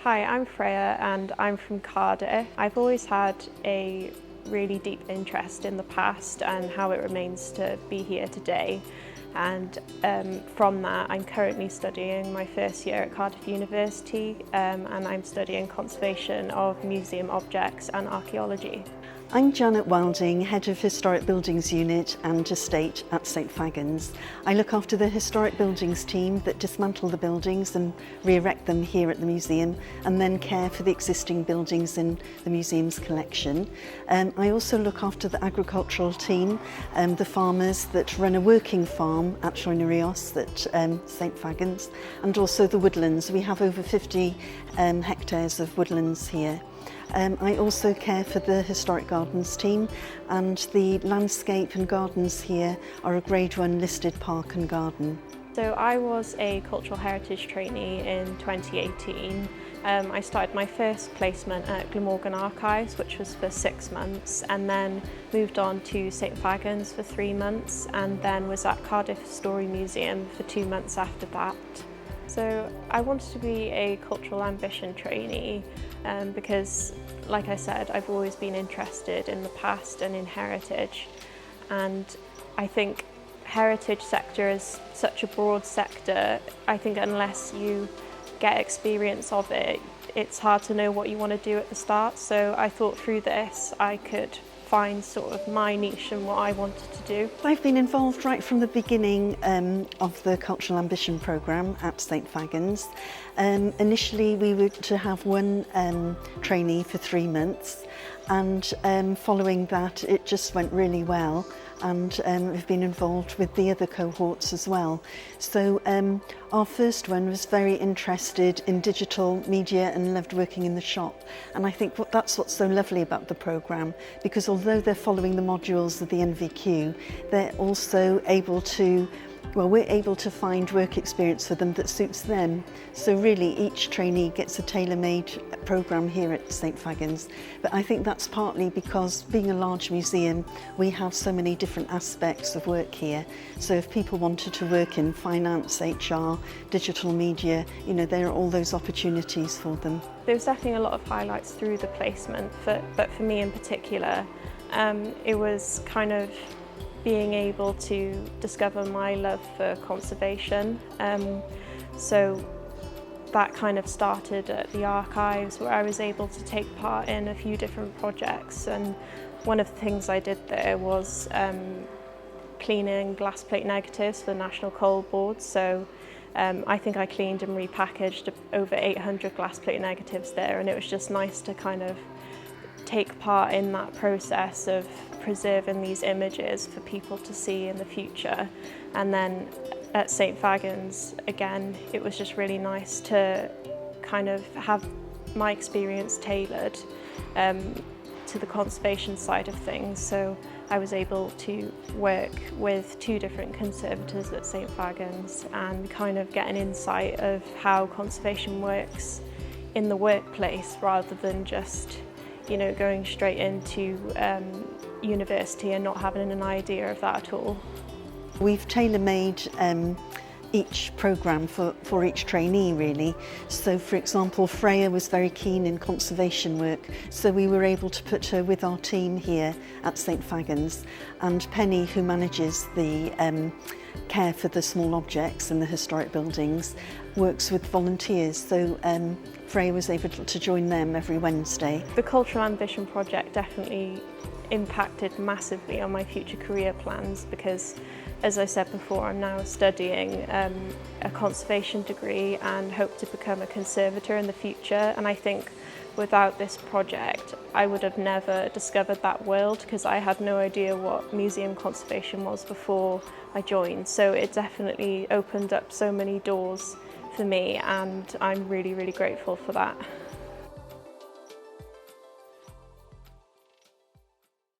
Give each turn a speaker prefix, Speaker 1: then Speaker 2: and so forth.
Speaker 1: Hi, I'm Freya and I'm from Cardiff. I've always had a really deep interest in the past and how it remains to be here today. And from that, I'm currently studying my first year at Cardiff University and I'm studying conservation of museum objects and archaeology.
Speaker 2: I'm Janet Wilding, Head of Historic Buildings Unit and Estate at St Fagans. I look after the historic buildings team that dismantle the buildings and re-erect them here at the museum and then care for the existing buildings in the museum's collection. I also look after the agricultural team, the farmers that run a working farm at Trainee at St Fagans, and also the woodlands. We have over 50 hectares of woodlands here. I also care for the Historic Gardens team, and the landscape and gardens here are a Grade 1 listed park and garden.
Speaker 1: So I was a Cultural Heritage Trainee in 2018. I started my first placement at Glamorgan Archives, which was for 6 months, and then moved on to St Fagans for 3 months, and then was at Cardiff Story Museum for 2 months after that. So I wanted to be a Cultural Ambition Trainee because, like I said, I've always been interested in the past and in heritage, and I think heritage sector is such a broad sector. I think unless you get experience of it, it's hard to know what you want to do at the start. So I thought through this I could find sort of my niche and what I wanted to do.
Speaker 2: I've been involved right from the beginning of the Cultural Ambition programme at St Fagans. Initially we were to have one trainee for 3 months, and following that it just went really well, and we've been involved with the other cohorts as well. So our first one was very interested in digital media and loved working in the shop, and I think that's what's so lovely about the programme, because although they're following the modules of the NVQ, they're also able to, well, we're able to find work experience for them that suits them. So really each trainee gets a tailor-made programme here at St Fagans. But I think that's partly because, being a large museum, we have so many different aspects of work here. So if people wanted to work in finance, HR, digital media, you know, there are all those opportunities for them.
Speaker 1: There was definitely a lot of highlights through the placement, but for me in particular, it was kind of being able to discover my love for conservation. So that kind of started at the archives, where I was able to take part in a few different projects, and one of the things I did there was cleaning glass plate negatives for the National Coal Board. So I think I cleaned and repackaged over 800 glass plate negatives there, and it was just nice to kind of take part in that process of preserving these images for people to see in the future. And then at St Fagans, again, it was just really nice to kind of have my experience tailored to the conservation side of things. So I was able to work with 2 different conservators at St Fagans and kind of get an insight of how conservation works in the workplace, rather than just, you know, going straight into university and not having an idea of that at all.
Speaker 2: We've tailor-made each programme for each trainee, really. So for example, Freya was very keen in conservation work, so we were able to put her with our team here at St Fagans, and Penny, who manages the care for the small objects and the historic buildings, works with volunteers. So Freya was able to join them every Wednesday.
Speaker 1: The Cultural Ambition project definitely impacted massively on my future career plans, because, as I said before, I'm now studying a conservation degree and hope to become a conservator in the future. And I think without this project I would have never discovered that world, because I had no idea what museum conservation was before I joined. So it definitely opened up so many doors for me, and I'm really, really grateful for that.